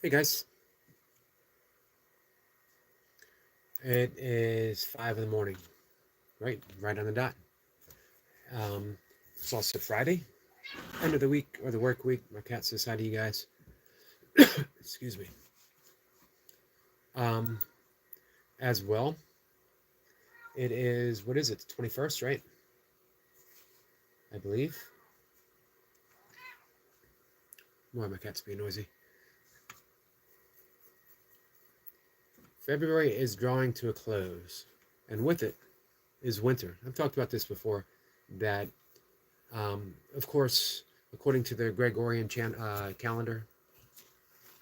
Hey guys, it is 5 in the morning, right on the dot. Um, it's also Friday, end of the week or the work week. My cat says hi to you guys. Excuse me. Um, as well, it is what is it? 21st, right? I believe. Why my cat's being noisy. February is drawing to a close, and with it is winter. I've talked about this before. That, of course, according to the Gregorian calendar,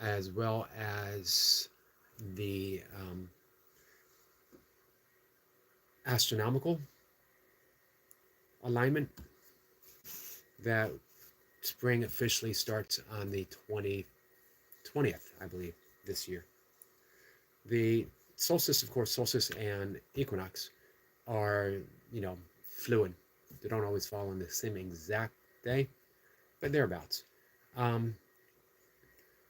as well as the astronomical alignment, that spring officially starts on the 20th, I believe, this year. The solstice, of course, solstice and equinox are, fluid. They don't always fall on the same exact day, but thereabouts. Um,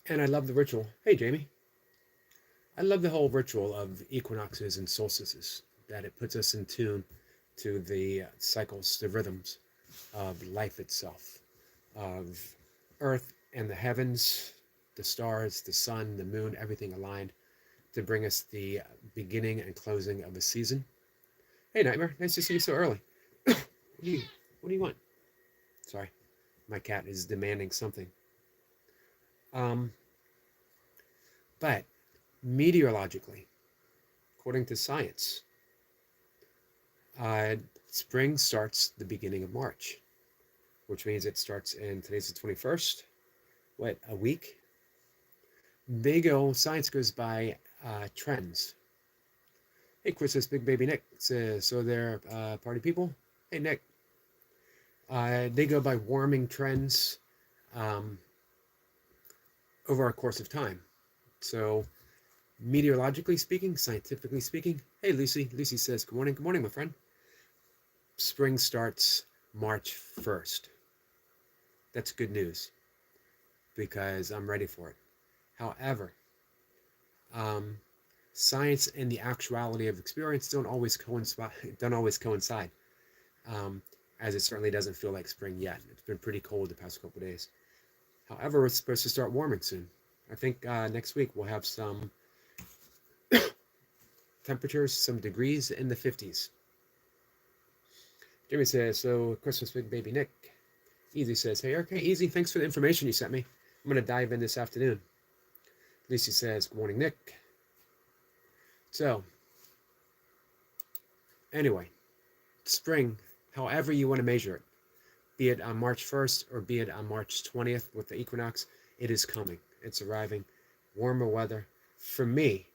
and I love the ritual. Hey, Jamie. I love the whole ritual of equinoxes and solstices, that it puts us in tune to the cycles, the rhythms of life itself, of earth and the heavens, the stars, the sun, the moon, everything aligned to bring us the beginning and closing of a season. Hey, Nightmare, nice to see you so early. What do you want? Sorry, my cat is demanding something. Um, but meteorologically, according to science, uh, spring starts the beginning of March, which means it starts in today's the 21st. What, a week? Science goes by trends. Hey, Chris says, Big Baby Nick says, so they're party people? Hey, Nick. They go by warming trends um, over a course of time. So, meteorologically speaking, scientifically speaking, hey, Lucy. Lucy says, good morning, my friend. Spring starts March 1st. That's good news because I'm ready for it. However, um, science and the actuality of experience don't always coincide. Um, as it certainly doesn't feel like spring yet. It's been pretty cold the past couple of days. However, it's supposed to start warming soon. I think next week we'll have some temperatures, some degrees in the 50s. Jimmy says, so Christmas Big Baby Nick. Easy says, hey, okay, Easy, thanks for the information you sent me. I'm going to dive in this afternoon. Lucy says, good morning, Nick. So, anyway, spring, however you want to measure it, be it on March 1st or be it on March 20th with the equinox, it is coming. It's arriving. Warmer weather. For me,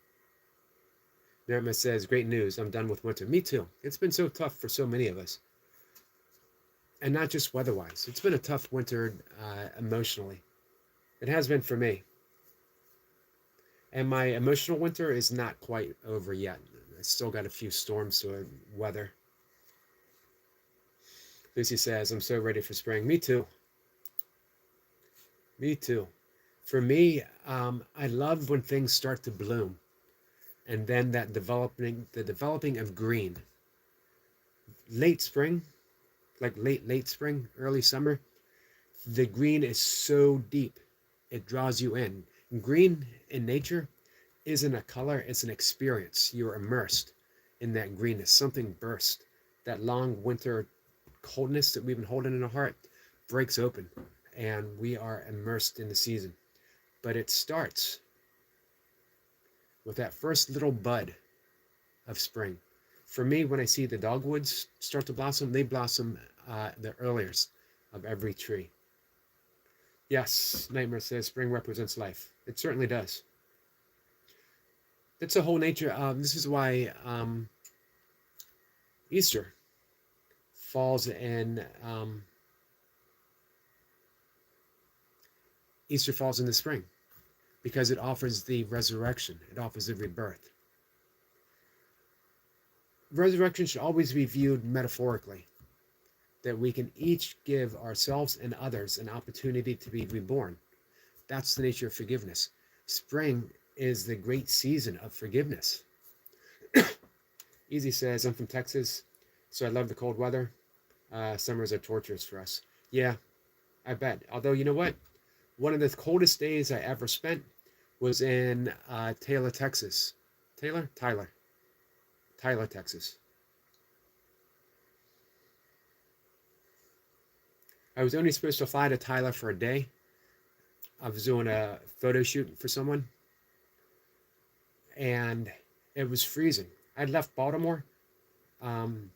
Nerma says, great news. I'm done with winter. Me too. It's been so tough for so many of us. And not just weather-wise. It's been a tough winter emotionally. It has been for me. And my emotional winter is not quite over yet. I still got a few storms to weather. Lucy says, I'm so ready for spring. Me too. Me too. For me, I love when things start to bloom. And then the developing of green. Late spring, like late spring, early summer, the green is so deep, it draws you in. Green in nature isn't a color, it's an experience. You're immersed in that greenness. Something bursts. That long winter coldness that we've been holding in our heart breaks open, and we are immersed in the season. But it starts with that first little bud of spring. For me, when I see the dogwoods start to blossom, they blossom the earliest of every tree. Yes, Nightmare says spring represents life. It certainly does. That's the whole nature. This is why Easter falls in Easter falls in the spring because it offers the resurrection. It offers the rebirth. Resurrection should always be viewed metaphorically, that we can each give ourselves and others an opportunity to be reborn. That's the nature of forgiveness. Spring is the great season of forgiveness. Easy says, I'm from Texas, so I love the cold weather. Summers are torturous for us. Yeah, I bet. Although, you know what? One of the coldest days I ever spent was in Taylor, Texas. Tyler, Texas. I was only supposed to fly to Tyler for a day. I was doing a photo shoot for someone, and it was freezing. I'd left Baltimore. Um,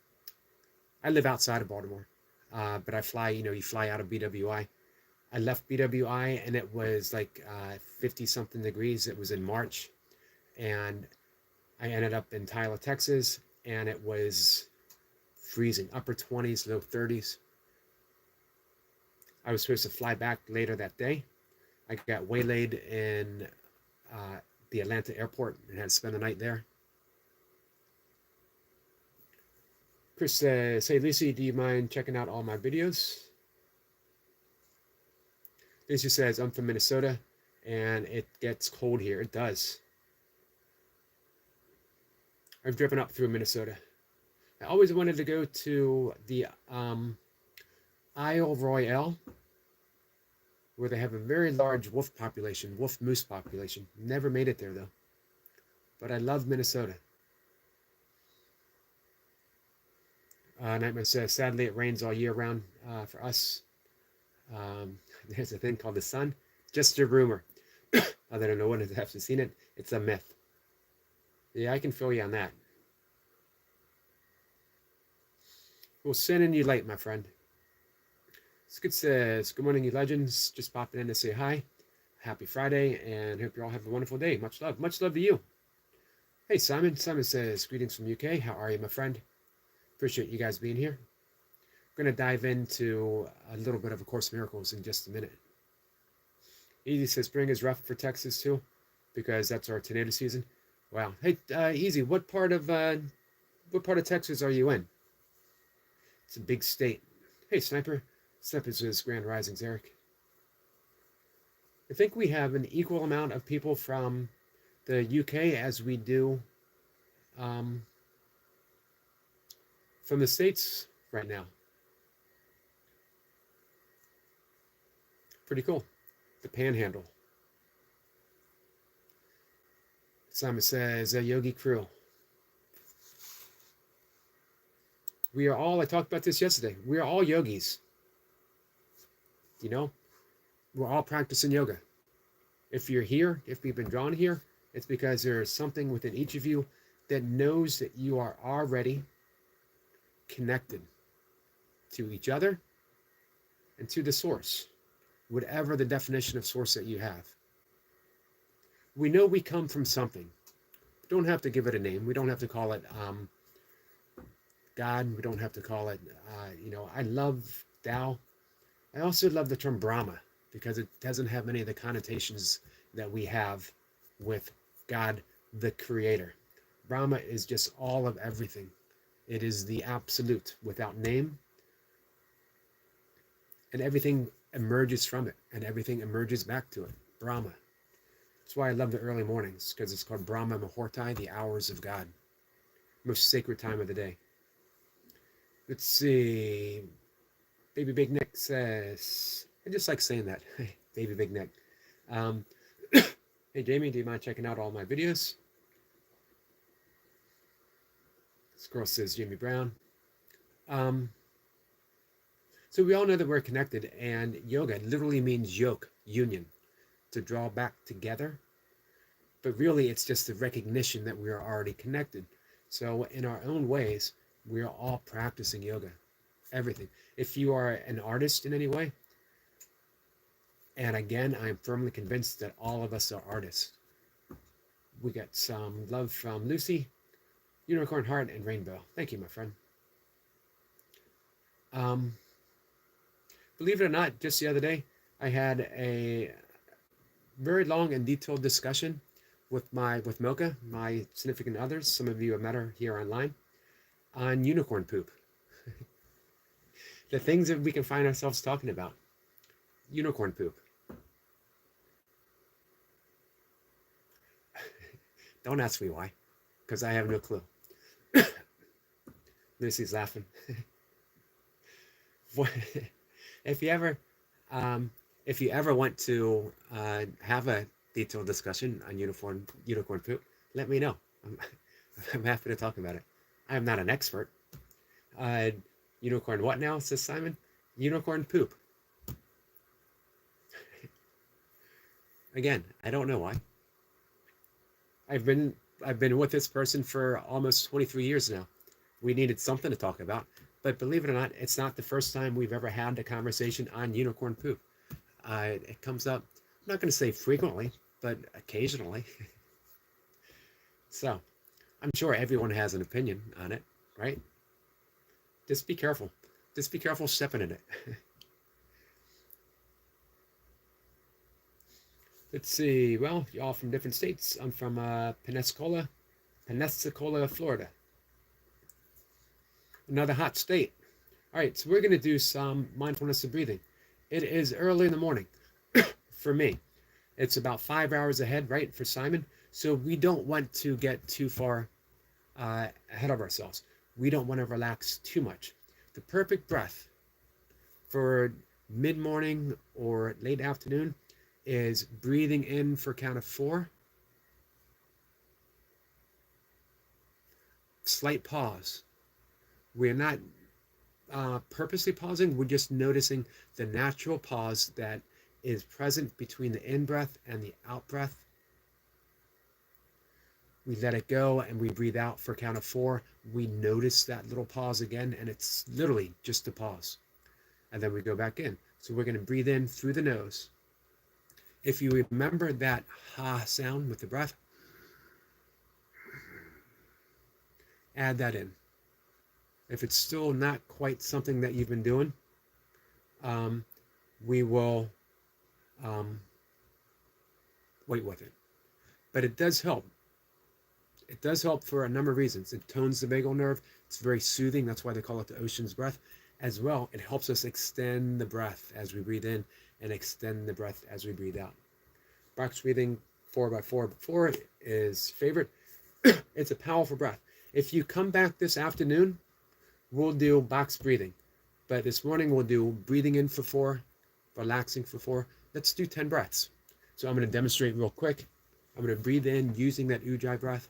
I live outside of Baltimore, but I fly. You fly out of BWI. I left BWI, and it was like 50 something degrees. It was in March, and I ended up in Tyler, Texas, and it was freezing, upper 20s, low 30s. I was supposed to fly back later that day. I got waylaid in uh, the Atlanta airport and had to spend the night there. Chris says, hey, Lucy, do you mind checking out all my videos? Lucy says, I'm from Minnesota, and it gets cold here. It does. I've driven up through Minnesota. I always wanted to go to the Isle Royale, where they have a very large wolf moose population. Never made it there, though. But I love Minnesota. Nightmare says, sadly, it rains all year round for us. There's a thing called the sun. Just a rumor. Other than no one has actually seen it, it's a myth. Yeah, I can fill you on that. We'll send in you late, my friend. Skid says, good morning, you legends. Just popping in to say hi. Happy Friday, and hope you all have a wonderful day. Much love. Much love to you. Hey, Simon. Simon says, greetings from UK. How are you, my friend? Appreciate you guys being here. We're going to dive into a little bit of A Course in Miracles in just a minute. Easy says, spring is rough for Texas, too, because that's our tornado season. Wow. Hey, Easy, what part of Texas are you in? It's a big state. Hey, Sniper. Sniper says, Grand Risings, Eric. I think we have an equal amount of people from the UK as we do from the States right now. Pretty cool. The Panhandle. Simon says, Yogi crew. We are all, I talked about this yesterday, we are all yogis. You know, we're all practicing yoga. If you're here, if we've been drawn here, it's because there is something within each of you that knows that you are already connected to each other and to the source, whatever the definition of source that you have. We know we come from something. We don't have to give it a name. We don't have to call it God. We don't have to call it, I love Tao. I also love the term Brahma because it doesn't have many of the connotations that we have with God, the Creator. Brahma is just all of everything. It is the absolute without name. And everything emerges from it, and everything emerges back to it. Brahma. That's why I love the early mornings, because it's called Brahma Muhurtai, the hours of God. Most sacred time of the day. Let's see. Baby Big Nick says, I just like saying that. Baby Big Nick. Hey, Jamie, do you mind checking out all my videos? This girl says Jimmy Brown. So we all know that we're connected, and yoga literally means yoke, union, to draw back together. But really, it's just the recognition that we are already connected. So in our own ways, we are all practicing yoga. Everything. If you are an artist in any way, and again, I am firmly convinced that all of us are artists. We got some love from Lucy, Unicorn Heart, and Rainbow. Thank you, my friend. Believe it or not, just the other day, I had a very long and detailed discussion with Mocha, my significant others. Some of you have met her here online, on unicorn poop. The things that we can find ourselves talking about. Unicorn poop. Don't ask me why, because I have no clue. Lucy's laughing. if you ever, um, if you ever want to have a detailed discussion on unicorn poop, let me know. I'm, I'm happy to talk about it. I am not an expert. Uh, Unicorn what now? Says Simon. Unicorn poop. Again, I don't know why. I've been with this person for almost 23 years now. We needed something to talk about, but believe it or not, it's not the first time we've ever had a conversation on unicorn poop. It comes up. I'm not going to say frequently, but occasionally. So, I'm sure everyone has an opinion on it, right? Just be careful. Just be careful stepping in it. Let's see. Well, you're all from different states. I'm from Pensacola, Florida. Another hot state. All right, so we're going to do some mindfulness of breathing. It is early in the morning for me. It's about 5 hours ahead, right, for Simon. So we don't want to get too far ahead of ourselves. We don't want to relax too much. The perfect breath for mid-morning or late afternoon is breathing in for a count of 4. Slight pause. We're not purposely pausing. We're just noticing the natural pause that is present between the in-breath and the out-breath. We let it go and we breathe out for a count of 4. We notice that little pause again, and it's literally just a pause. And then we go back in. So we're going to breathe in through the nose. If you remember that ha sound with the breath, add that in. If it's still not quite something that you've been doing, we will wait with it. But it does help. It does help for a number of reasons. It tones the vagal nerve. It's very soothing. That's why they call it the ocean's breath. As well, it helps us extend the breath as we breathe in and extend the breath as we breathe out. Box breathing 4x4 is favorite. It's a powerful breath. If you come back this afternoon, we'll do box breathing. But this morning we'll do breathing in for 4, relaxing for 4. Let's do 10 breaths. So I'm going to demonstrate real quick. I'm going to breathe in using that ujjayi breath.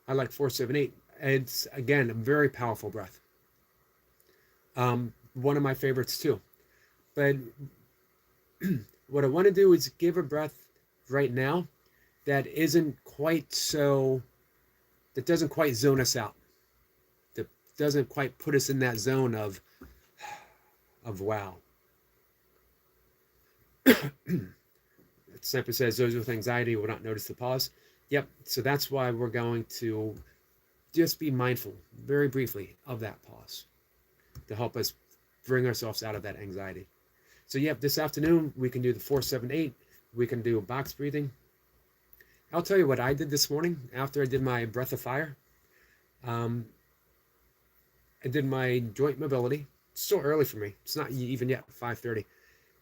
I like 4, 7, 8. It's, again, a very powerful breath. One of my favorites too. But what I want to do is give a breath right now that isn't quite so, that doesn't quite zone us out. That doesn't quite put us in that zone of wow. It simply says those with anxiety will not notice the pause. Yep, so that's why we're going to just be mindful, very briefly, of that pause to help us bring ourselves out of that anxiety. So yep, this afternoon we can do the 4, 7, 8. We can do box breathing. I'll tell you what I did this morning after I did my breath of fire. I did my joint mobility. It's still early for me. It's not even yet 5:30.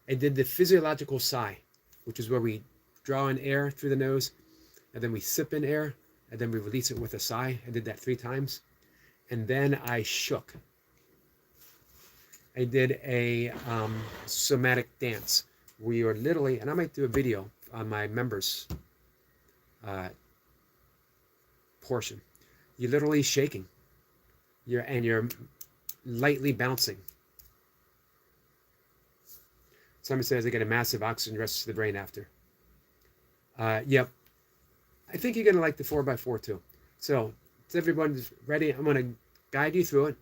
I did the physiological sigh, which is where we draw in air through the nose, and then we sip in air, and then we release it with a sigh. I did that 3 times. And then I shook. I did a somatic dance. We are literally, and I might do a video on my members portion. You're literally shaking. You're lightly bouncing. Someone says I get a massive oxygen rush to the brain after. Yep. I think you're going to like the 4x4 too. So, is everyone ready? I'm going to guide you through it.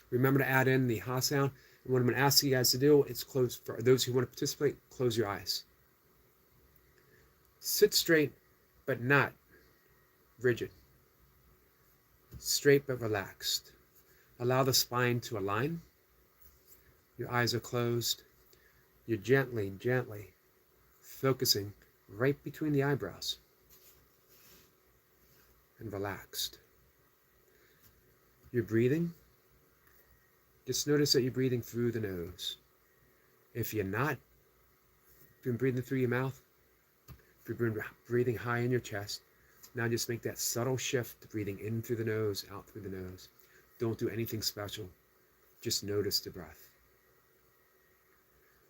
Remember to add in the ha sound. And what I'm going to ask you guys to do is close, for those who want to participate, close your eyes. Sit straight, but not rigid. Straight but relaxed. Allow the spine to align. Your eyes are closed. You're gently focusing right between the eyebrows and relaxed. You're breathing. Just notice that you're breathing through the nose. If you're not been breathing through your mouth, if you're breathing high in your chest, now just make that subtle shift, breathing in through the nose, out through the nose. Don't do anything special. Just notice the breath.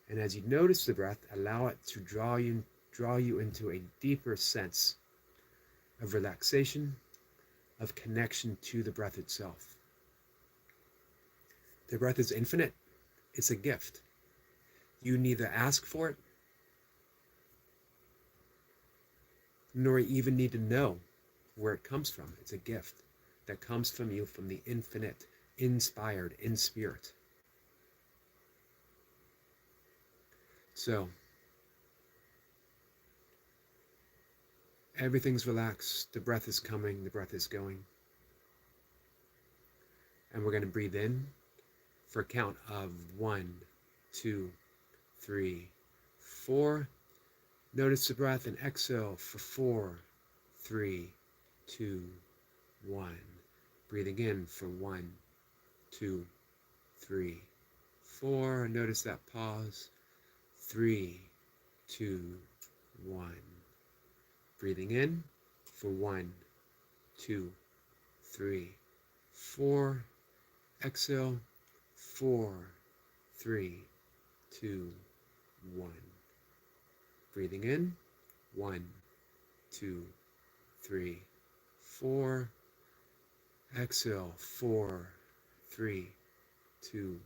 And as you notice the breath, allow it to draw you into a deeper sense of relaxation, of connection to the breath itself. The breath is infinite. It's a gift. You neither ask for it, nor even need to know where it comes from. It's a gift that comes from you, from the infinite, inspired, in spirit. So, everything's relaxed. The breath is coming. The breath is going. And we're going to breathe in for a count of 1, 2, 3, 4. Notice the breath and exhale for 4, 3, 2, 1. Breathing in for 1, 2, 3, 4. Notice that pause. 3, 2, 1. Breathing in for 1, 2, 3, 4. Exhale. 4, 3, 2, 1. Breathing in. 1, 2, 3, 4. Exhale. 4, 3, 2,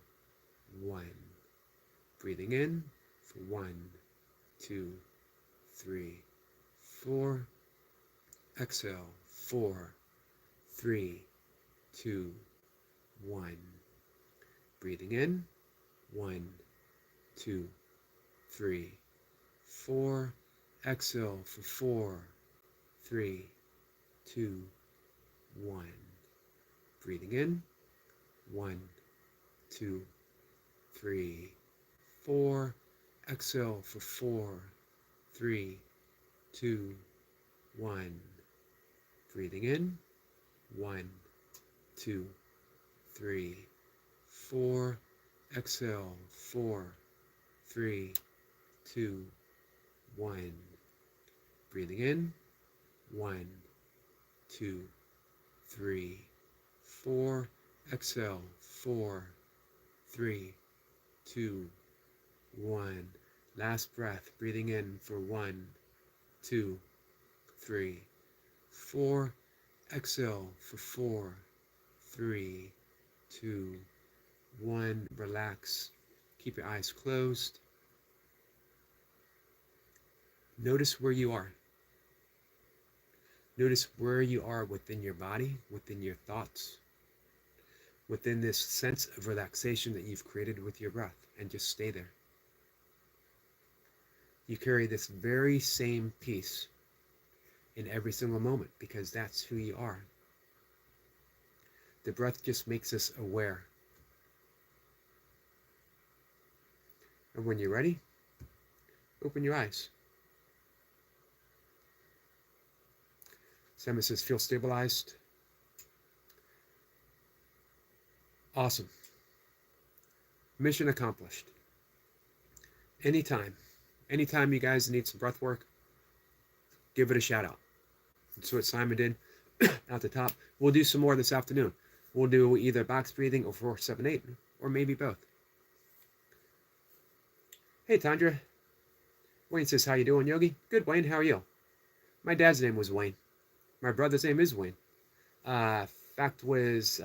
1. Breathing in for 1, 2, 3, 4. Exhale. 4, 3, 2, 1. Breathing in. 1, 2, 3, 4. Exhale for 4, 3, 2, 1. Breathing in. 1, 2, 3, 4. Exhale for 4, 3, 2, 1. Breathing in. 1, 2, 3, 4. Exhale. 4, 3, 2, 1. Breathing in. 1, 2, 3, 4. Exhale. 4, 3, 2, 1. Last breath. Breathing in for 1, 2, 3, 4. Exhale for 4, 3, 2, 1. Relax. Keep your eyes closed. Notice where you are. Notice where you are within your body, within your thoughts, within this sense of relaxation that you've created with your breath, and just stay there. You carry this very same peace in every single moment because that's who you are. The breath just makes us aware. And when you're ready, open your eyes. Sam says, feel stabilized. Awesome. Mission accomplished. Anytime you guys need some breath work, give it a shout out. That's what Simon did at the top. We'll do some more this afternoon. We'll do either box breathing or 4-7-8, or maybe both. Hey, Tandra. Wayne says, how you doing, Yogi? Good, Wayne. How are you? My dad's name was Wayne. My brother's name is Wayne. Fact was,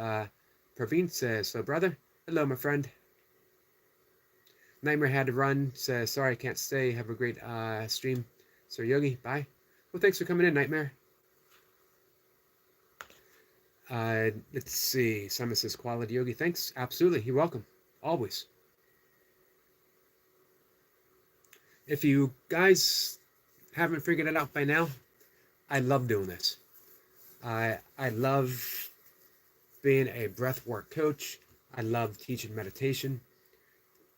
Praveen says, so brother, hello, my friend. Nightmare had to run. Says, sorry, I can't stay. Have a great stream. Sir Yogi, bye. Well, thanks for coming in, Nightmare. Let's see. Simon says, quality Yogi. Thanks. Absolutely. You're welcome. Always. If you guys haven't figured it out by now, I love doing this. I love being a breathwork coach. I love teaching meditation.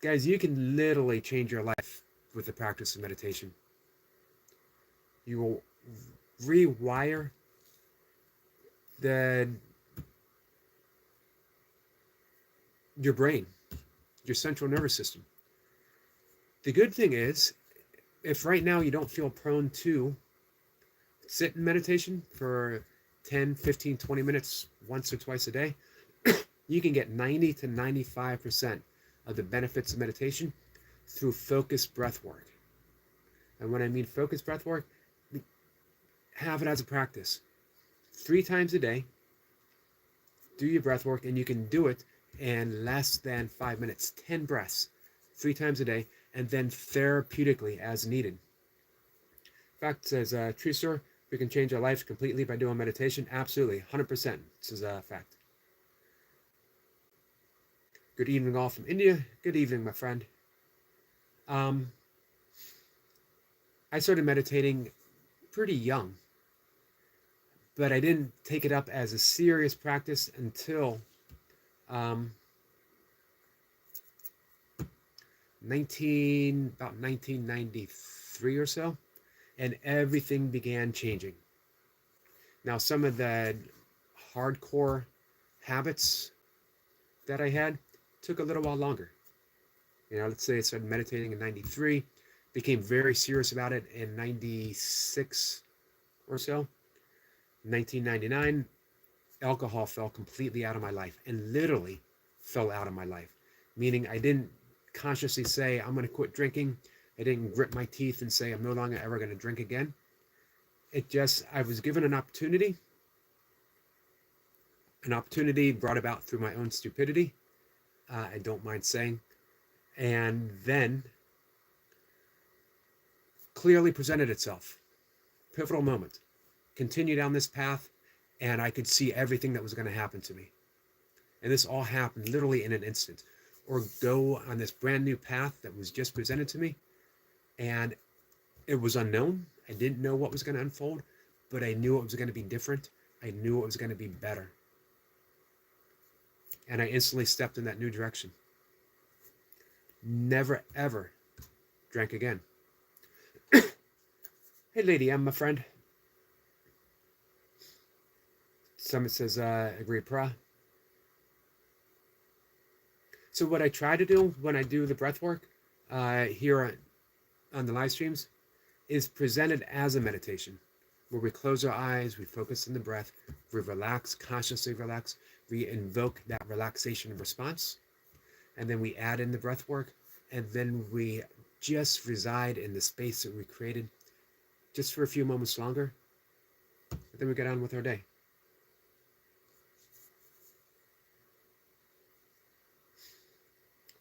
Guys, you can literally change your life with the practice of meditation. You will rewire the your brain, your central nervous system. The good thing is, if right now you don't feel prone to sit in meditation for 10, 15, 20 minutes once or twice a day, you can get 90 to 95% of the benefits of meditation through focused breath work. And when I mean focused breath work, have it as a practice. 3 times a day, do your breath work, and you can do it in less than 5 minutes. 10 breaths, 3 times a day, and then therapeutically as needed. In fact, it says, true sir, we can change our lives completely by doing meditation. Absolutely, 100%. This is a fact. Good evening all from India. Good evening, my friend. I started meditating pretty young, but I didn't take it up as a serious practice until about 1993 or so, and everything began changing. Now, some of the hardcore habits that I had took a little while longer. Let's say I started meditating in 93, became very serious about it in 96 or so. 1999, alcohol fell completely out of my life, and literally fell out of my life. Meaning I didn't consciously say, I'm going to quit drinking. I didn't grit my teeth and say, I'm no longer ever going to drink again. I was given an opportunity brought about through my own stupidity. I don't mind saying. And then clearly presented itself. Pivotal moment. Continue down this path, and I could see everything that was going to happen to me. And this all happened literally in an instant. Or go on this brand new path that was just presented to me, and it was unknown. I didn't know what was going to unfold, but I knew it was going to be different. I knew it was going to be better. And I instantly stepped in that new direction. Never, ever drank again. Hey, Lady M, my friend. Summit says, agree, pra. So what I try to do when I do the breath work here on the live streams is present it as a meditation, where we close our eyes, we focus on the breath, we relax, consciously relax, we invoke that relaxation response, and then we add in the breath work, and then we just reside in the space that we created just for a few moments longer, and then we get on with our day.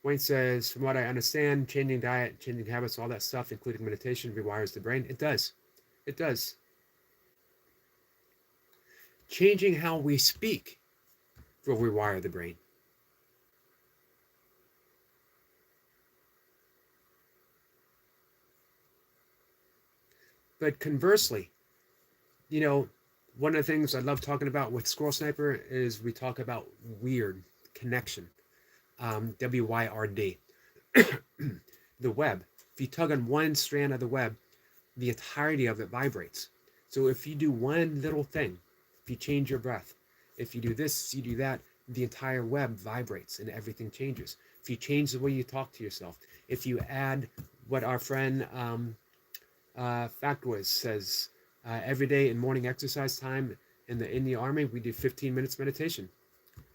Wayne says, from what I understand, changing diet, changing habits, all that stuff, including meditation, rewires the brain. It does. It does. Changing how we speak will rewire the brain. But conversely, one of the things I love talking about with Squirrel Sniper is we talk about weird connection. WYRD. The web. If you tug on one strand of the web, the entirety of it vibrates. So if you do one little thing, if you change your breath, if you do this, you do that, the entire web vibrates and everything changes. If you change the way you talk to yourself, if you add what our friend Factwiz says, every day in morning exercise time in the Army, we do 15 minutes meditation.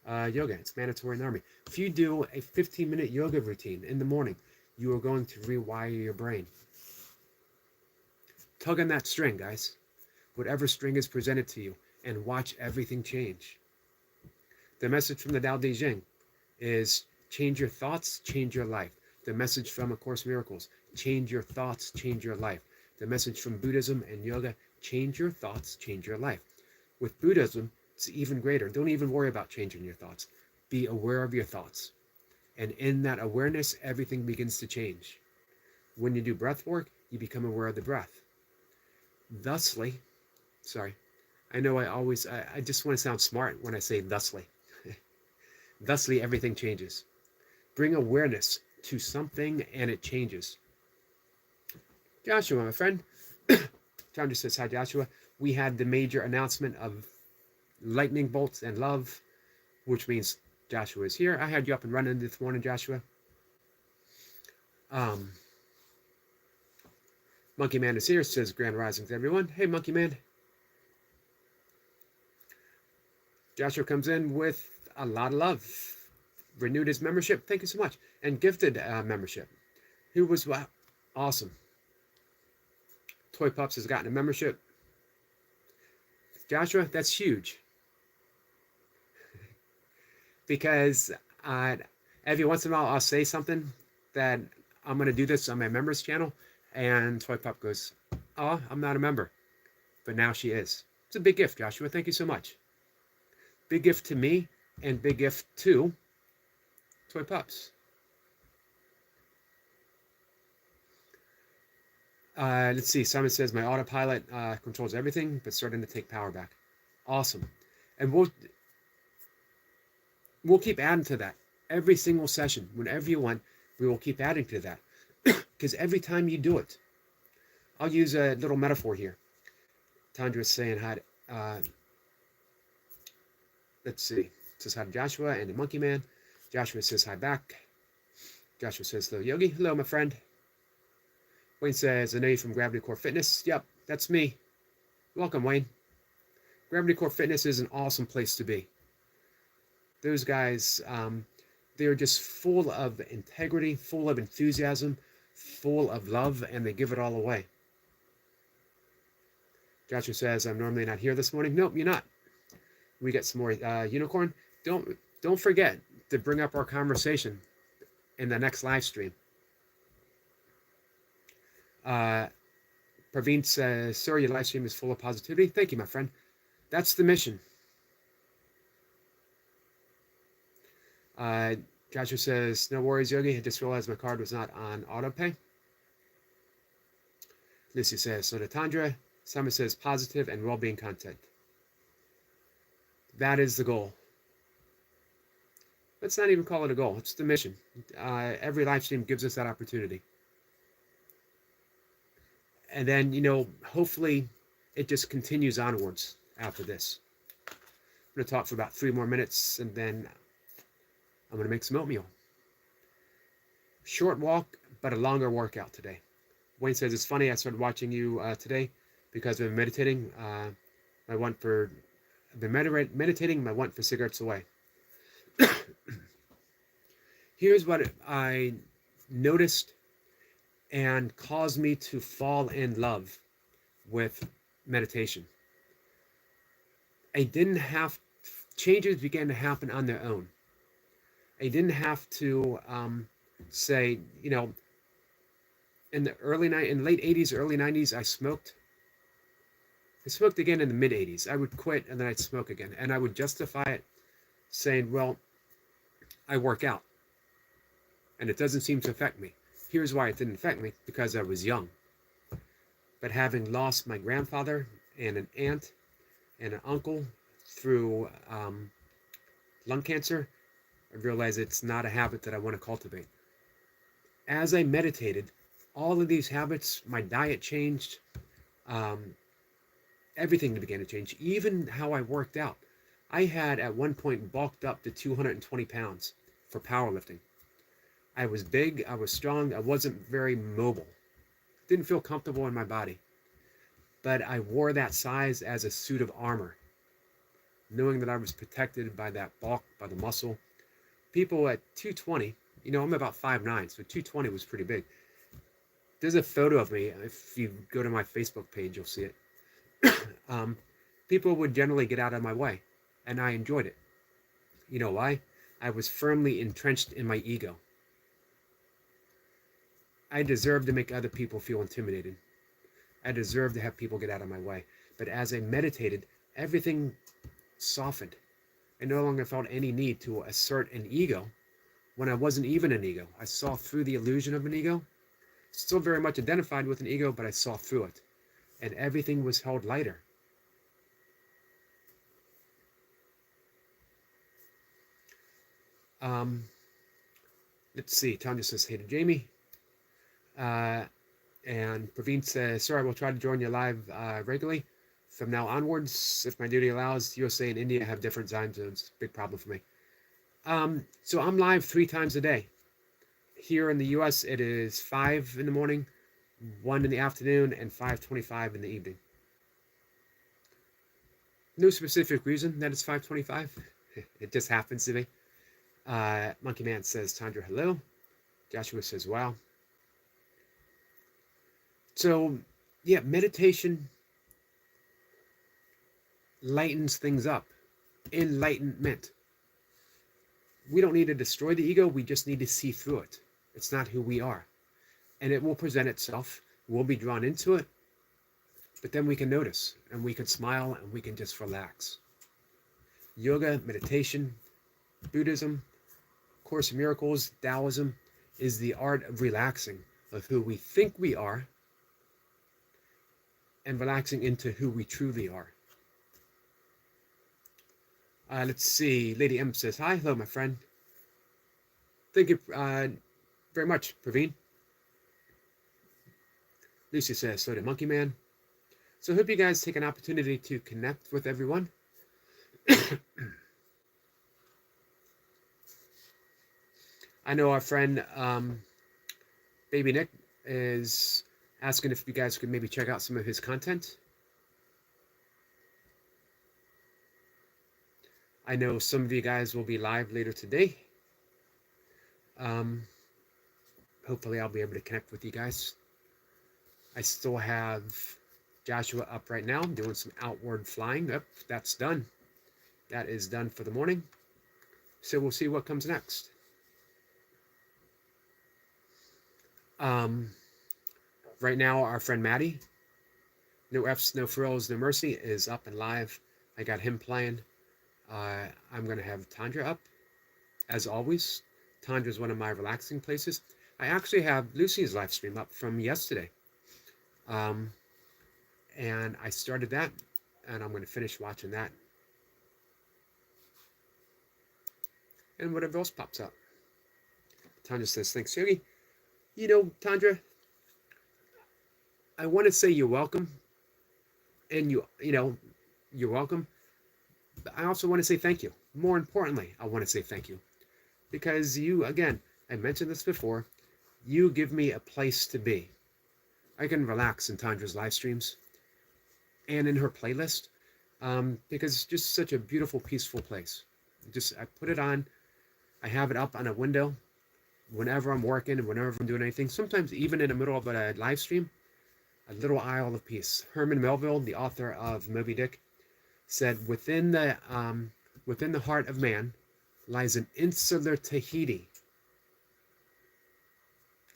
Yoga, it's mandatory in the Army. If you do a 15-minute yoga routine in the morning, you are going to rewire your brain. Tug on that string, guys. Whatever string is presented to you, and watch everything change. The message from the Tao Te Ching is change your thoughts, change your life. The message from A Course in Miracles, change your thoughts, change your life. The message from Buddhism and yoga, change your thoughts, change your life. With Buddhism, it's even greater. Don't even worry about changing your thoughts. Be aware of your thoughts. And in that awareness, everything begins to change. When you do breath work, you become aware of the breath. Thusly, I know I just want to sound smart when I say thusly. Thusly, everything changes. Bring awareness to something and it changes. Joshua, my friend, Chandra says, hi, Joshua. We had the major announcement of lightning bolts and love, which means Joshua is here. I had you up and running this morning, Joshua. Monkey Man is here, says Grand Risings, everyone. Hey, Monkey Man. Joshua comes in with a lot of love. Renewed his membership. Thank you so much. And gifted membership. Who was awesome. Toy Pups has gotten a membership. Joshua, that's huge. Because every once in a while I'll say something that I'm going to do this on my members channel, and Toy Pup goes, oh, I'm not a member. But now she is. It's a big gift, Joshua. Thank you so much. Big gift to me and big gift to Toy Pups. Let's see. Simon says, my autopilot controls everything, but starting to take power back. Awesome. And we'll keep adding to that. Every single session, whenever you want, we will keep adding to that. Because every time you do it, I'll use a little metaphor here. Tandra is saying hi to, let's see. Says hi to Joshua and the Monkey Man. Joshua says hi back. Joshua says, hello, Yogi. Hello, my friend. Wayne says, I know you from Gravity Core Fitness. Yep, that's me. Welcome, Wayne. Gravity Core Fitness is an awesome place to be. Those guys, they're just full of integrity, full of enthusiasm, full of love, and they give it all away. Joshua says, I'm normally not here this morning. Nope, you're not. We get some more unicorn. Don't forget to bring up our conversation in the next live stream. Praveen says, sir, your live stream is full of positivity. Thank you, my friend. That's the mission. Joshua says, no worries, Yogi. I just realized my card was not on auto pay. Lucy says, so to Tandra. Simon says, positive and well-being content. That is the goal. Let's not even call it a goal. It's the mission. Every live stream gives us that opportunity. And then, hopefully it just continues onwards after this. I'm going to talk for about 3 more minutes, and then I'm going to make some oatmeal. Short walk, but a longer workout today. Wayne says, it's funny, I started watching you today because I've been meditating. Meditating my want for cigarettes away. Here's what I noticed and caused me to fall in love with meditation. Changes began to happen on their own. I didn't have to say, in the late 80s, early 90s, I smoked. I smoked again in the mid 80s. I would quit and then I'd smoke again. And I would justify it saying, well, I work out and it doesn't seem to affect me. Here's why it didn't affect me, because I was young. But having lost my grandfather and an aunt and an uncle through lung cancer, I realized it's not a habit that I want to cultivate. As I meditated, all of these habits, my diet changed, everything began to change, even how I worked out. I had at one point bulked up to 220 pounds for powerlifting. I was big, I was strong, I wasn't very mobile. Didn't feel comfortable in my body. But I wore that size as a suit of armor, knowing that I was protected by that bulk, by the muscle. People at 220, I'm about 5'9", so 220 was pretty big. There's a photo of me. If you go to my Facebook page, you'll see it. People would generally get out of my way, and I enjoyed it. You know why? I was firmly entrenched in my ego. I deserved to make other people feel intimidated. I deserved to have people get out of my way. But as I meditated, everything softened. I no longer felt any need to assert an ego when I wasn't even an ego. I saw through the illusion of an ego. Still very much identified with an ego, but I saw through it. And everything was held lighter. Let's see. Tanya says, hey to Jamie. And Praveen says, "Sir, I will try to join you live regularly from now onwards. If my duty allows, USA and India have different time zones. Big problem for me. So I'm live 3 times a day. Here in the US, it is 5 in the morning, 1 in the afternoon, and 5:25 in the evening. No specific reason that it's 5:25. It just happens to be. Monkey Man says, Tandra, hello. Joshua says, wow. So, yeah, meditation lightens things up. Enlightenment. We don't need to destroy the ego. We just need to see through it. It's not who we are. And it will present itself. We'll be drawn into it. But then we can notice, and we can smile, and we can just relax. Yoga, meditation, Buddhism, Course in Miracles, Taoism is the art of relaxing, of who we think we are, and relaxing into who we truly are. Let's see. Lady M says, hi. Hello, my friend. Thank you very much, Praveen. Lucy says, so did Monkey Man. So I hope you guys take an opportunity to connect with everyone. I know our friend Baby Nick is asking if you guys could maybe check out some of his content. I know some of you guys will be live later today. Hopefully I'll be able to connect with you guys. I still have Joshua up right now, doing some outward flying. Yep, that's done. That is done for the morning. So we'll see what comes next. Right now, our friend Maddie, No F's, No Frills, No Mercy, is up and live. I got him playing. I'm going to have Tandra up, as always. Tandra is one of my relaxing places. I actually have Lucy's live stream up from yesterday. And I started that, and I'm going to finish watching that. And whatever else pops up. Tandra says, thanks, Yogi. You know, Tandra, I want to say you're welcome. And you're welcome. But I also want to say thank you. More importantly, I want to say thank you. Because you, again, I mentioned this before, you give me a place to be. I can relax in Tandra's live streams and in her playlist because it's just such a beautiful, peaceful place. I put it on. I have it up on a window whenever I'm working and whenever I'm doing anything. Sometimes even in the middle of a live stream, a little isle of peace. Herman Melville, the author of Moby Dick, said, within the heart of man lies an insular Tahiti.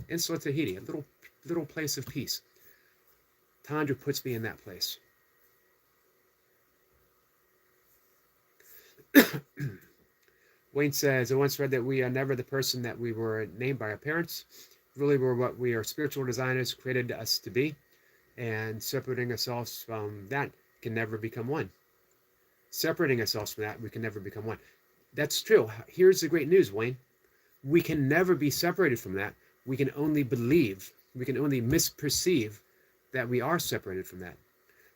Insular Tahiti, a little place of peace. Tandra puts me in that place. Wayne says, I once read that we are never the person that we were named by our parents. Really, we're what we are spiritual designers created us to be. And separating ourselves from that can never become one. Separating ourselves from that, we can never become one. That's true. Here's the great news, Wayne. We can never be separated from that. We can only believe, we can only misperceive that we are separated from that.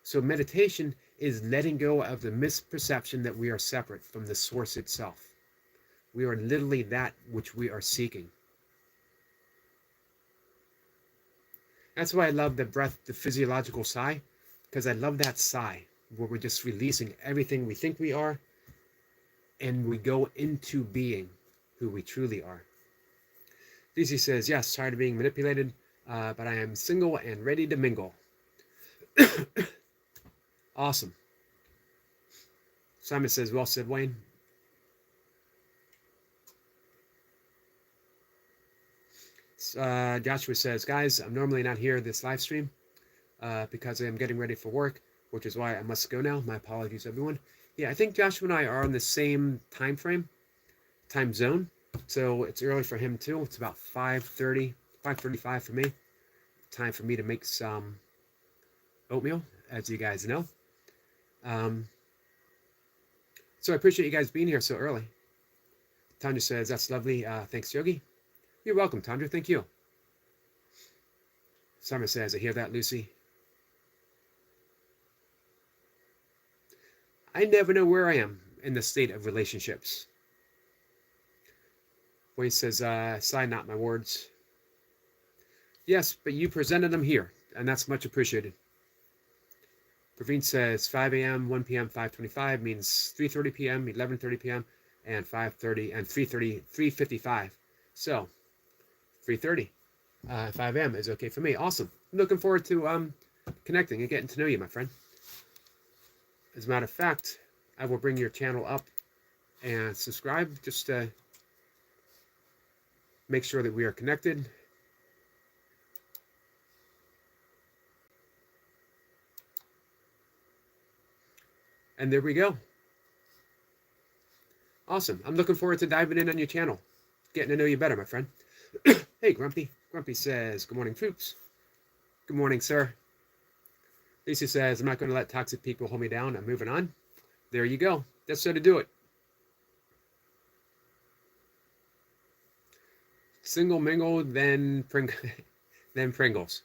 So meditation is letting go of the misperception that we are separate from the source itself. We are literally that which we are seeking. That's why I love the breath, the physiological sigh, because I love that sigh where we're just releasing everything we think we are and we go into being who we truly are. DC says, yes, tired of being manipulated, but I am single and ready to mingle. Awesome. Simon says, well said, Wayne. Joshua says, guys, I'm normally not here this live stream because I am getting ready for work, which is why I must go now. My apologies, everyone. Yeah, I think Joshua and I are on the same time zone. So it's early for him too. It's about 5:30, 5:35 for me. Time for me to make some oatmeal, as you guys know. So I appreciate you guys being here so early. Tanya says, that's lovely. Thanks, Yogi. You're welcome, Tandra. Thank you. Summer says, I hear that, Lucy. I never know where I am in the state of relationships. Wayne says, sign not my words. Yes, but you presented them here, and that's much appreciated. Praveen says 5 a.m., 1 p.m., 5:25 means 3:30 p.m., 11:30 p.m., and 5:30 and 3:30, 3:55. So 3:30, 5 a.m. is okay for me. Awesome. I'm looking forward to connecting and getting to know you, my friend. As a matter of fact, I will bring your channel up and subscribe just to make sure that we are connected. And there we go. Awesome. I'm looking forward to diving in on your channel, getting to know you better, my friend. Hey, Grumpy. Grumpy says, good morning, troops. Good morning, sir. Lisa says, I'm not going to let toxic people hold me down. I'm moving on. There you go. That's how to do it. Single mingle, then then Pringles.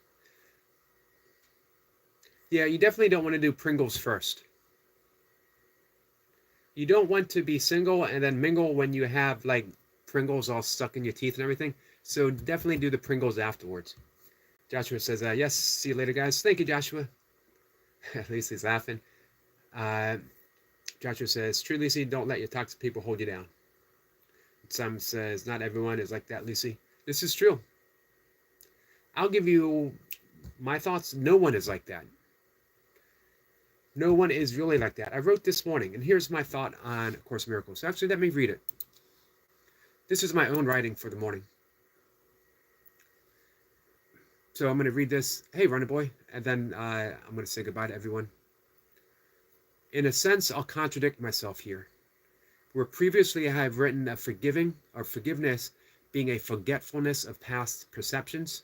Yeah, you definitely don't want to do Pringles first. You don't want to be single and then mingle when you have like Pringles all stuck in your teeth and everything. So definitely do the Pringles afterwards. Joshua says, yes, see you later, guys. Thank you, Joshua. At least he's laughing. Joshua says, true, Lucy, don't let your toxic people hold you down. Sam says, not everyone is like that, Lucy. This is true. I'll give you my thoughts. No one is like that. No one is really like that. I wrote this morning, and here's my thought on A Course in Miracles. Actually, let me read it. This is my own writing for the morning. So I'm going to read this. Hey, Runner Boy. And then I'm going to say goodbye to everyone. In a sense, I'll contradict myself here. Where previously I have written of forgiving or forgiveness being a forgetfulness of past perceptions,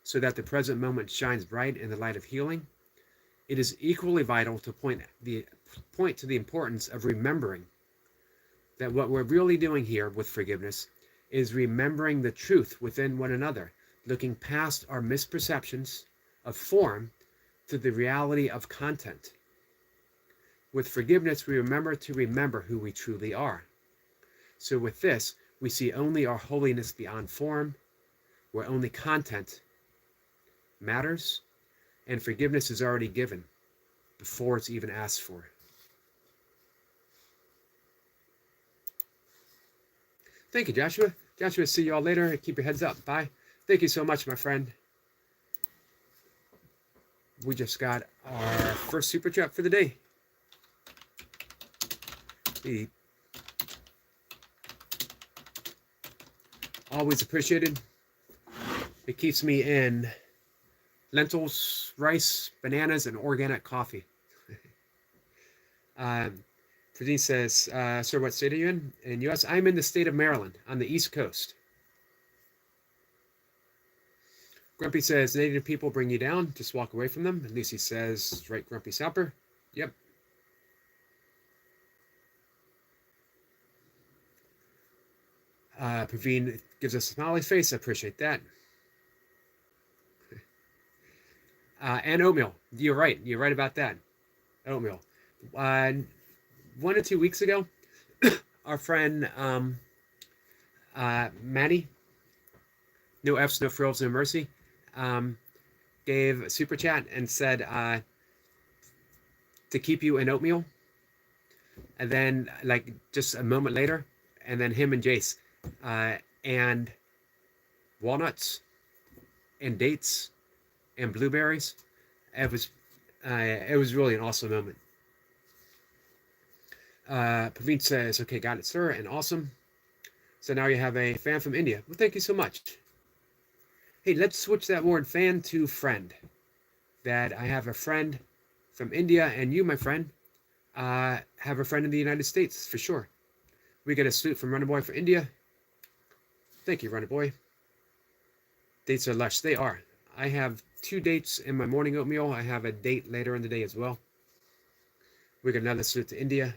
so that the present moment shines bright in the light of healing, it is equally vital to point to the importance of remembering that what we're really doing here with forgiveness is remembering the truth within one another, looking past our misperceptions of form to the reality of content. With forgiveness, we remember who we truly are. So with this, we see only our holiness beyond form, where only content matters, and forgiveness is already given before it's even asked for. Thank you, Joshua. Joshua, see you all later. Keep your heads up. Bye. Thank you so much, my friend. We just got our first super chat for the day. Always appreciated. It keeps me in lentils, rice, bananas, and organic coffee. Fradine says, sir, what state are you in U.S.? I'm in the state of Maryland on the East Coast. Grumpy says, Native people bring you down. Just walk away from them. And Lucy says, right, Grumpy Sapper. Yep. Praveen gives us a smiley face. I appreciate that. And oatmeal. You're right. You're right about that. Oatmeal. 1 or 2 weeks ago, our friend Maddie, no F's, no frills, no mercy, gave a super chat and said to keep you in oatmeal. And then, like, just a moment later, and then him and Jace, and walnuts, and dates, and blueberries. It was really an awesome moment. Praveen says, okay, got it, sir, and awesome. So now you have a fan from India. Well, thank you so much. Hey, let's switch that word fan to friend. That I have a friend from India, and you, my friend, have a friend in the United States, for sure. We get a salute from Runner Boy for India. Thank you, Runner Boy. Dates are lush. They are. I have 2 dates in my morning oatmeal. I have a date later in the day as well. We got another salute to India.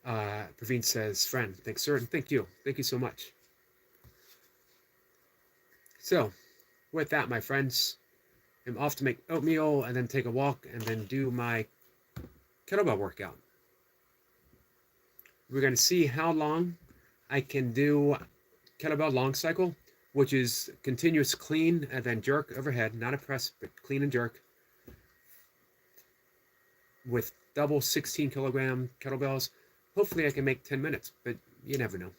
Praveen says, friend, thanks, sir, and thank you. Thank you so much. So, with that, my friends, I'm off to make oatmeal and then take a walk and then do my kettlebell workout. We're going to see how long I can do kettlebell long cycle, which is continuous clean and then jerk overhead, not a press, but clean and jerk with double 16-kilogram kettlebells. Hopefully I can make 10 minutes, but you never know.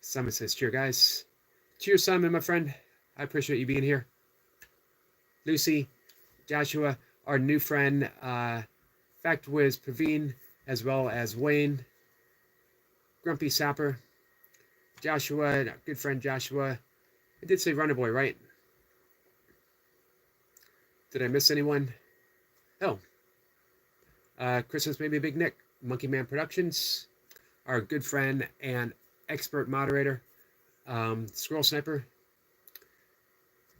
Simon says, cheers, guys. Cheers, Simon, my friend. I appreciate you being here. Lucy, Joshua, our new friend, Fact Wiz, Praveen, as well as Wayne, Grumpy Sapper, Joshua, good friend Joshua. I did say Runner Boy, right? Did I miss anyone? Oh, Christmas Maybe Big Nick, Monkey Man Productions, our good friend and expert moderator, Squirrel Sniper,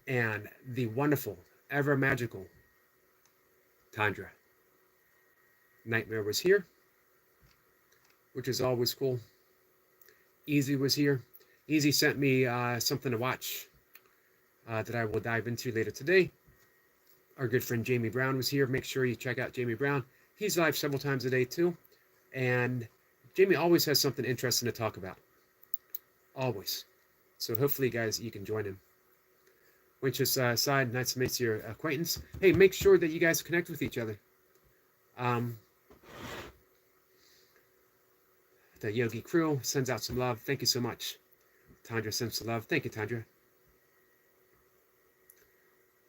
and the wonderful, ever magical Tundra. Nightmare was here, which is always cool. Easy was here. Easy sent me something to watch that I will dive into later today. Our good friend Jamie Brown was here. Make sure you check out Jamie Brown. He's live several times a day too. And Jamie always has something interesting to talk about. Always. So hopefully, guys, you can join him. Winchester side, nice to make your acquaintance. Hey, make sure that you guys connect with each other. The Yogi crew sends out some love. Thank you so much. Tandra sends some love. Thank you, Tandra.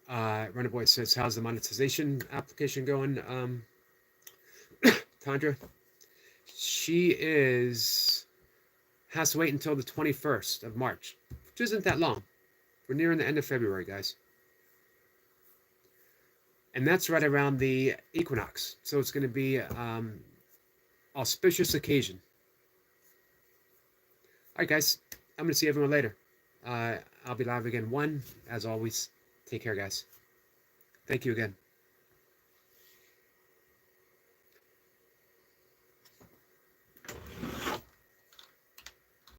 Runner Boy says, how's the monetization application going? Tandra, she has to wait until the 21st of March, which isn't that long. We're nearing the end of February, guys. And that's right around the equinox. So it's going to be auspicious occasion. All right, guys. I'm going to see everyone later. I'll be live again 1, as always. Take care, guys. Thank you again.